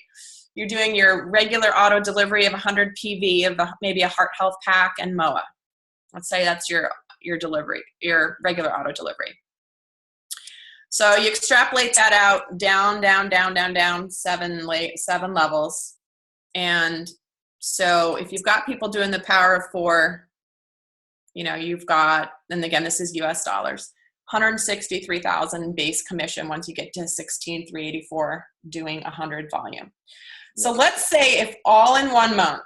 You're doing your regular auto delivery of 100 PV of maybe a heart health pack and MOA. Let's say that's your delivery, your regular auto delivery. So you extrapolate that out, down, 7 levels. And so if you've got people doing the power of 4, you've got, and again, this is US dollars, 163,000 base commission once you get to 16,384 doing 100 volume. So let's say if all in 1 month,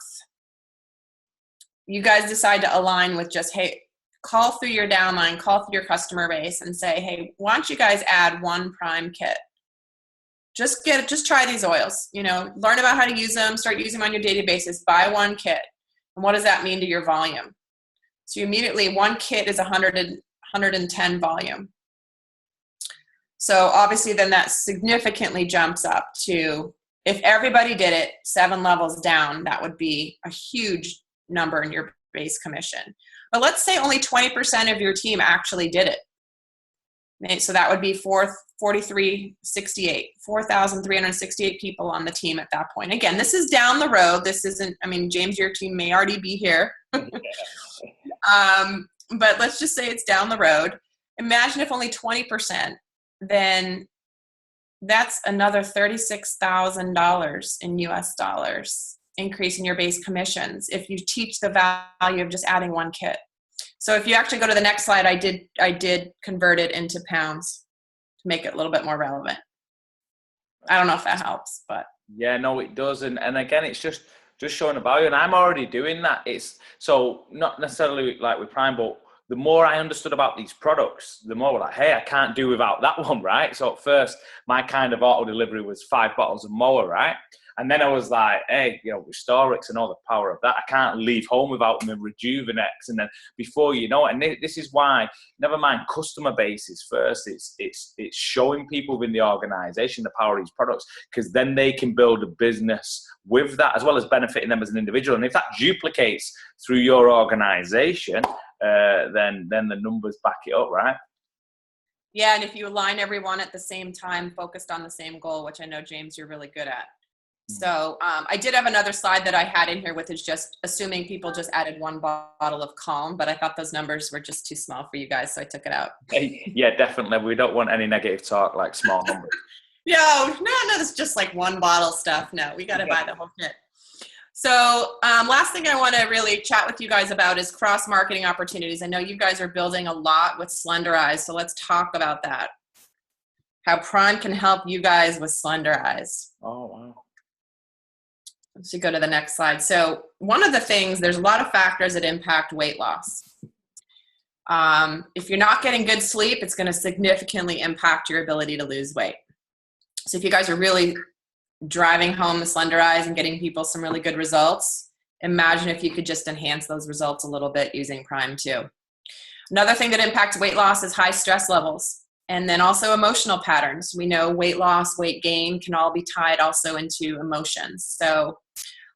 you guys decide to align with just, hey, call through your downline, call through your customer base and say, hey, why don't you guys add 1 prime kit? Just try these oils, learn about how to use them, start using them on your daily basis, buy 1 kit. And what does that mean to your volume? So immediately 1 kit is 110 volume. So obviously then that significantly jumps up to, if everybody did it 7 levels down, that would be a huge number in your base commission. But let's say only 20% of your team actually did it. So that would be 4,368 people on the team at that point. Again, this is down the road. This isn't, James, your team may already be here. But let's just say it's down the road. Imagine if only 20%, then that's another $36,000 in US dollars increase in your base commissions if you teach the value of just adding 1 kit. So if you actually go to the next slide, I did convert it into pounds to make it a little bit more relevant. I don't know if that helps, but yeah, no, it does. And again, it's just showing the value, and I'm already doing that. It's so not necessarily like with Prime, but the more I understood about these products, the more we're like, hey, I can't do without that one, right? So at first, my kind of auto delivery was 5 bottles of MOA, right? And then I was like, hey, with Storix and all the power of that, I can't leave home without them, Rejuvenex. And then before you know it, and this is why, never mind customer bases first, it's showing people within the organization the power of these products, because then they can build a business with that, as well as benefiting them as an individual. And if that duplicates through your organization, then the numbers back it up, right? Yeah, and if you align everyone at the same time, focused on the same goal, which I know, James, you're really good at. So I did have another slide that I had in here, which is just assuming people just added 1 bottle of Calm, but I thought those numbers were just too small for you guys, so I took it out. Yeah, definitely. We don't want any negative talk like small numbers. No, it's just like 1 bottle stuff. No, we got to buy the whole kit. So last thing I want to really chat with you guys about is cross-marketing opportunities. I know you guys are building a lot with Slenderize, so let's talk about that. How Prime can help you guys with Slenderize. Oh, wow. Let's go to the next slide. So one of the things, there's a lot of factors that impact weight loss. If you're not getting good sleep, it's going to significantly impact your ability to lose weight. So if you guys are really driving home the Slenderize and getting people some really good results, imagine if you could just enhance those results a little bit using Prime 2. Another thing that impacts weight loss is high stress levels. And then also emotional patterns. We know weight loss, weight gain can all be tied also into emotions. So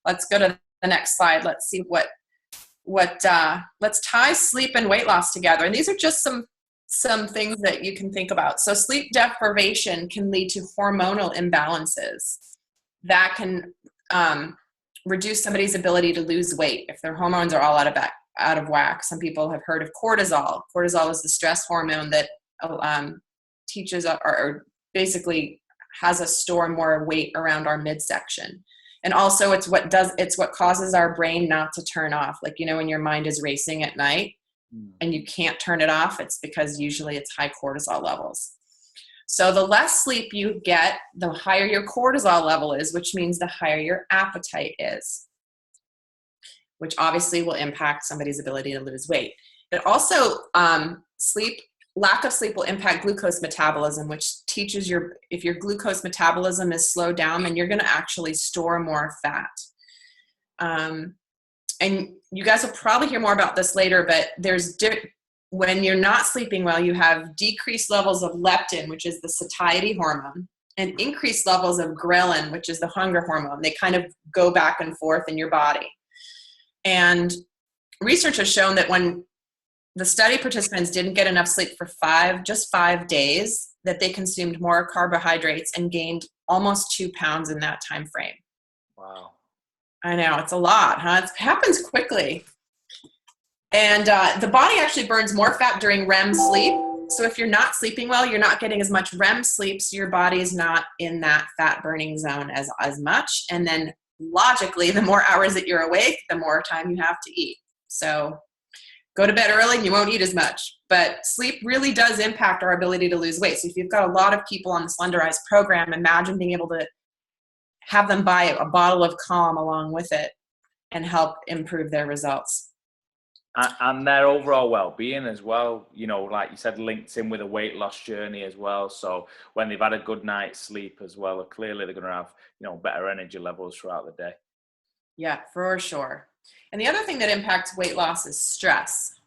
let's go to the next slide. Let's see let's tie sleep and weight loss together. And these are just some things that you can think about. So sleep deprivation can lead to hormonal imbalances that can reduce somebody's ability to lose weight if their hormones are all out of whack. Some people have heard of cortisol. Cortisol is the stress hormone that teaches or basically has us store more weight around our midsection. And also it's what causes our brain not to turn off. Like, when your mind is racing at night and you can't turn it off, it's because usually it's high cortisol levels. So the less sleep you get, the higher your cortisol level is, which means the higher your appetite is, which obviously will impact somebody's ability to lose weight. It also, lack of sleep will impact glucose metabolism, which teaches if your glucose metabolism is slowed down, then you're going to actually store more fat. And you guys will probably hear more about this later, but when you're not sleeping well, you have decreased levels of leptin, which is the satiety hormone, and increased levels of ghrelin, which is the hunger hormone. They kind of go back and forth in your body. And research has shown that when the study participants didn't get enough sleep for just 5 days, that they consumed more carbohydrates and gained almost 2 pounds in that time frame. Wow. I know, it's a lot, huh? It happens quickly. And the body actually burns more fat during REM sleep. So if you're not sleeping well, you're not getting as much REM sleep, so your body is not in that fat burning zone as much. And then logically, the more hours that you're awake, the more time you have to eat. So go to bed early and you won't eat as much. But sleep really does impact our ability to lose weight. So if you've got a lot of people on the Slenderize program, imagine being able to have them buy a bottle of Calm along with it and help improve their results. And their overall well-being as well, like you said, links in with a weight loss journey as well. So when they've had a good night's sleep as well, clearly they're going to have, better energy levels throughout the day. Yeah, for sure. And the other thing that impacts weight loss is stress.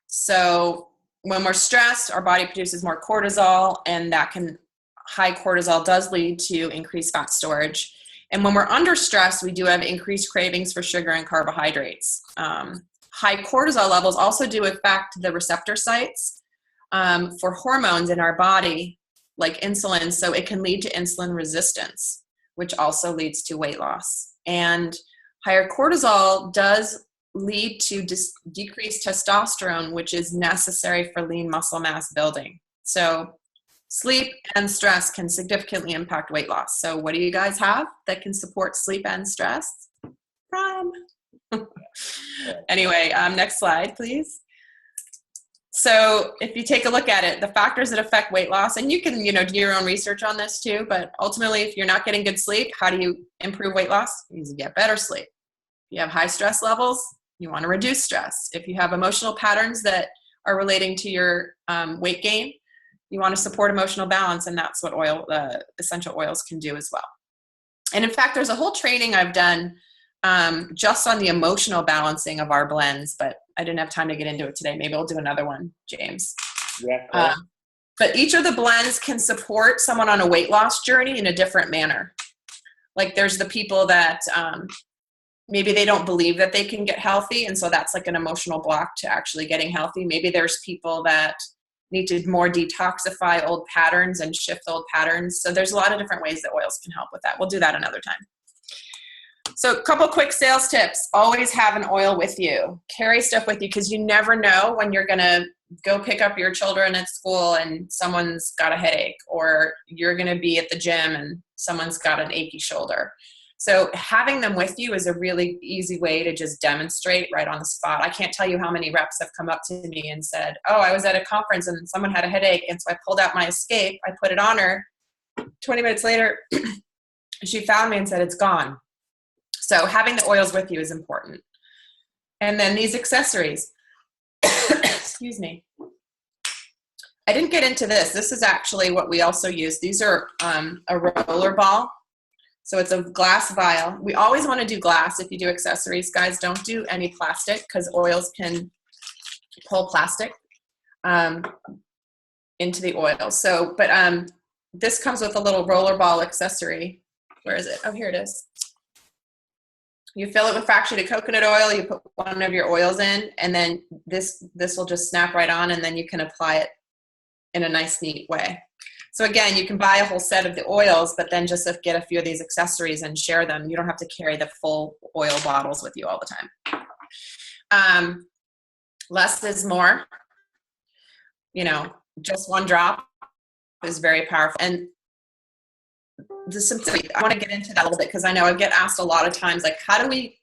So when we're stressed, our body produces more cortisol, and high cortisol does lead to increased fat storage. And when we're under stress, we do have increased cravings for sugar and carbohydrates. High cortisol levels also do affect the receptor sites for hormones in our body, like insulin. So it can lead to insulin resistance, which also leads to weight loss. And higher cortisol does lead to decreased testosterone, which is necessary for lean muscle mass building. So sleep and stress can significantly impact weight loss. So what do you guys have that can support sleep and stress? Prime. Anyway, next slide, please. So if you take a look at it, the factors that affect weight loss, and you can, do your own research on this too, but ultimately, if you're not getting good sleep, how do you improve weight loss? You get better sleep. If you have high stress levels, you want to reduce stress. If you have emotional patterns that are relating to your weight gain, you want to support emotional balance, and that's what essential oils can do as well. And in fact, there's a whole training I've done just on the emotional balancing of our blends, but I didn't have time to get into it today. Maybe I'll do another one, James. Yeah. Cool. But each of the blends can support someone on a weight loss journey in a different manner. Like there's the people that maybe they don't believe that they can get healthy, and so that's like an emotional block to actually getting healthy. Maybe there's people that need to more detoxify old patterns and shift old patterns. So there's a lot of different ways that oils can help with that. We'll do that another time. So a couple quick sales tips. Always have an oil with you. Carry stuff with you because you never know when you're going to go pick up your children at school and someone's got a headache, or you're going to be at the gym and someone's got an achy shoulder. So having them with you is a really easy way to just demonstrate right on the spot. I can't tell you how many reps have come up to me and said, oh, I was at a conference and someone had a headache, and so I pulled out my Escape, I put it on her. 20 minutes later, she found me and said, it's gone. So having the oils with you is important. And then these accessories. Excuse me. I didn't get into this. This is actually what we also use. These are a roller ball. So it's a glass vial. We always want to do glass if you do accessories. Guys, don't do any plastic because oils can pull plastic into the oil. So, but this comes with a little roller ball accessory. Where is it? Oh, here it is. You fill it with fractionated coconut oil. You put one of your oils in, and then this will just snap right on, and then you can apply it in a nice, neat way. So again, you can buy a whole set of the oils, but then just get a few of these accessories and share them. You don't have to carry the full oil bottles with you all the time. Less is more. You know, just one drop is very powerful. And the simplicity, I want to get into that a little bit because I know I get asked a lot of times, like, how do we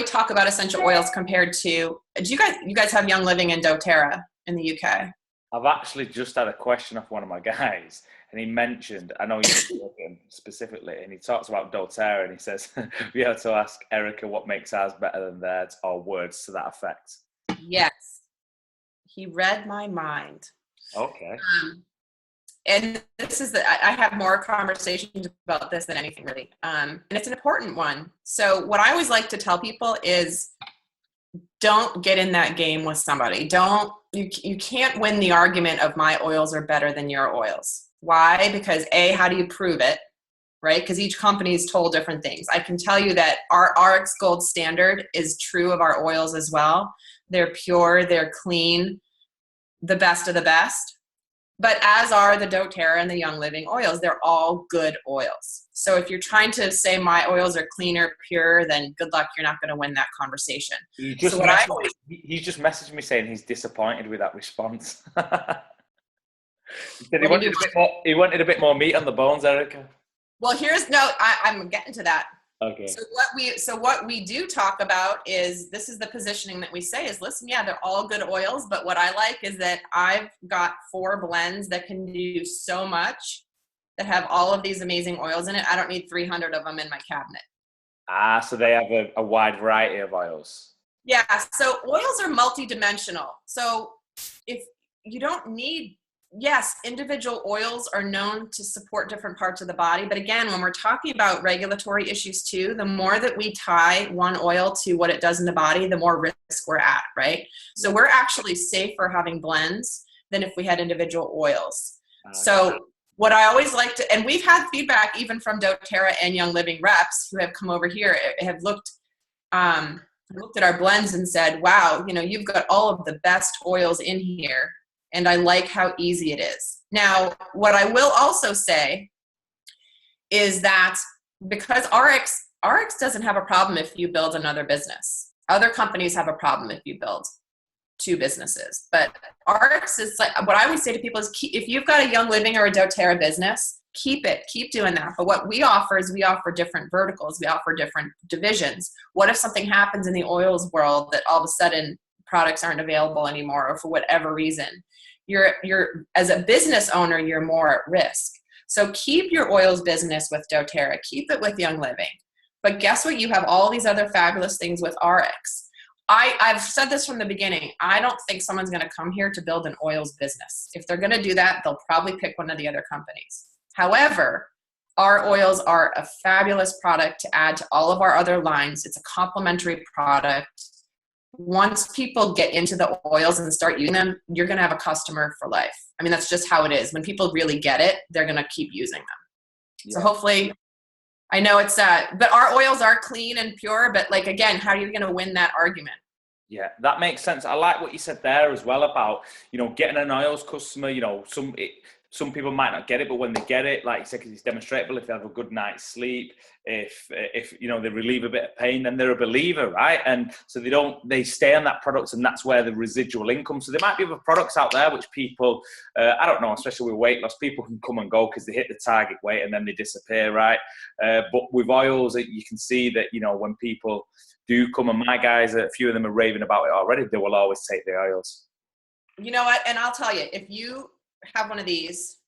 talk about essential oils compared to, you guys have Young Living and doTERRA in the UK? I've actually just had a question off one of my guys, and he mentioned, I know you're talking specifically, and he talks about doTERRA, and he says, we have to ask Erica what makes ours better than theirs, or words to that effect. Yes. He read my mind. Okay. And this is I have more conversations about this than anything really. And it's an important one. So what I always like to tell people is don't get in that game with somebody. You can't win the argument of my oils are better than your oils. Why? Because A, how do you prove it? Right? Because each company is told different things. I can tell you that our RX Gold standard is true of our oils as well. They're pure, they're clean, the best of the best. But as are the doTERRA and the Young Living oils, they're all good oils. So if you're trying to say my oils are cleaner, pure, then good luck, you're not going to win that conversation. He just messaged me saying he's disappointed with that response. He said he wanted a bit more meat on the bones, Erica. Well, I'm getting to that. Okay. So what we do talk about is, this is the positioning that we say is, listen, yeah, they're all good oils, but what I like is that I've got 4 blends that can do so much, that have all of these amazing oils in it. I don't need 300 of them in my cabinet. So they have a wide variety of oils. Yeah, so oils are multidimensional. So if you don't need, yes, individual oils are known to support different parts of the body. But again, when we're talking about regulatory issues too, the more that we tie one oil to what it does in the body, the more risk we're at, right? So we're actually safer having blends than if we had individual oils. So what I always like to, and we've had feedback even from doTERRA and Young Living reps who have come over here, have looked at our blends and said, wow, you've got all of the best oils in here. And I like how easy it is. Now, what I will also say is that because RX doesn't have a problem if you build another business. Other companies have a problem if you build 2 businesses. But RX is like, what I always say to people is, if you've got a Young Living or a doTERRA business, keep doing that. But what we offer is we offer different verticals. We offer different divisions. What if something happens in the oils world that all of a sudden products aren't available anymore, or for whatever reason? You're as a business owner, you're more at risk. So keep your oils business with doTERRA, keep it with Young Living. But guess what? You have all these other fabulous things with RX. I've said this from the beginning. I don't think someone's going to come here to build an oils business. If they're going to do that, they'll probably pick one of the other companies. However, our oils are a fabulous product to add to all of our other lines. It's a complementary product. Once people get into the oils and start using them, you're going to have a customer for life. I mean, that's just how it is. When people really get it, they're going to keep using them. Yeah. So hopefully, I know it's but our oils are clean and pure, but like, again, how are you going to win that argument? Yeah, that makes sense. I like what you said there as well about, getting an oils customer, some people might not get it, but when they get it, like you said, because it's demonstrable, if they have a good night's sleep, if you know, they relieve a bit of pain, then they're a believer, right? And so they stay on that product, and that's where the residual income. So there might be other products out there which people, I don't know, especially with weight loss, people can come and go because they hit the target weight and then they disappear, right? But with oils, you can see that, you know, when people do come, and my guys, a few of them are raving about it already, they will always take the oils. You know what? And I'll tell you, if you have one of these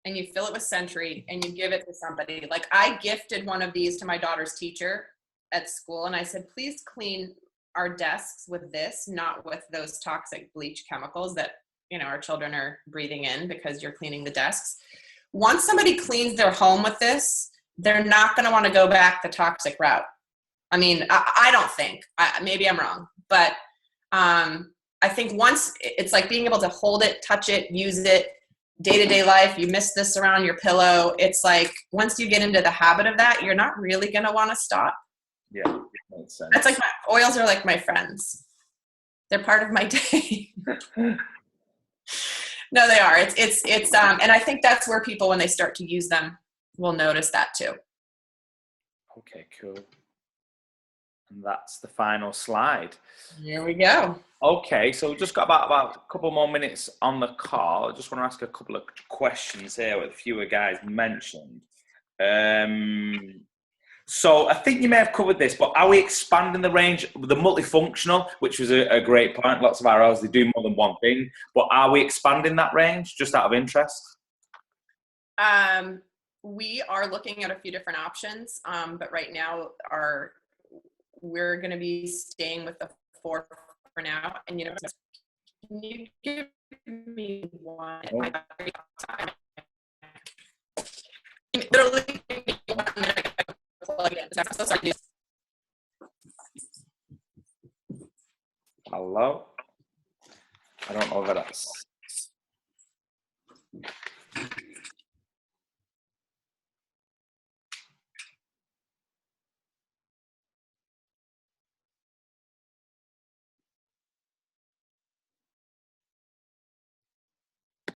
and you fill it with Century and you give it to somebody, like I gifted one of these to my daughter's teacher at school, and I said, please clean our desks with this, not with those toxic bleach chemicals that, you know, our children are breathing in because you're cleaning the desks. Once somebody cleans their home with this, they're not going to want to go back the toxic route. I mean, I don't think, maybe I'm wrong, but I think once it's like being able to hold it, touch it, use it, day-to-day life, you miss this around your pillow. It's like, once you get into the habit of that, you're not really going to want to stop. Yeah, makes sense. That's like, oils are like my friends. They're part of my day. No, they are. It's and I think that's where people, when they start to use them, will notice that too. Okay, cool. And that's the final slide. Here we go. Okay, so we've just got about a couple more minutes on the call. I just want to ask a couple of questions here with a few guys mentioned. So I think you may have covered this, but are we expanding the range, the multifunctional, which was a great point. Lots of our oils, they do more than one thing, but are we expanding that range just out of interest? We are looking at a few different options, but right now we're going to be staying with the 4 for now. And, you know, can you give me one? Literally give me 1 minute. Plug in. I'm so sorry. Hello? I don't know if that's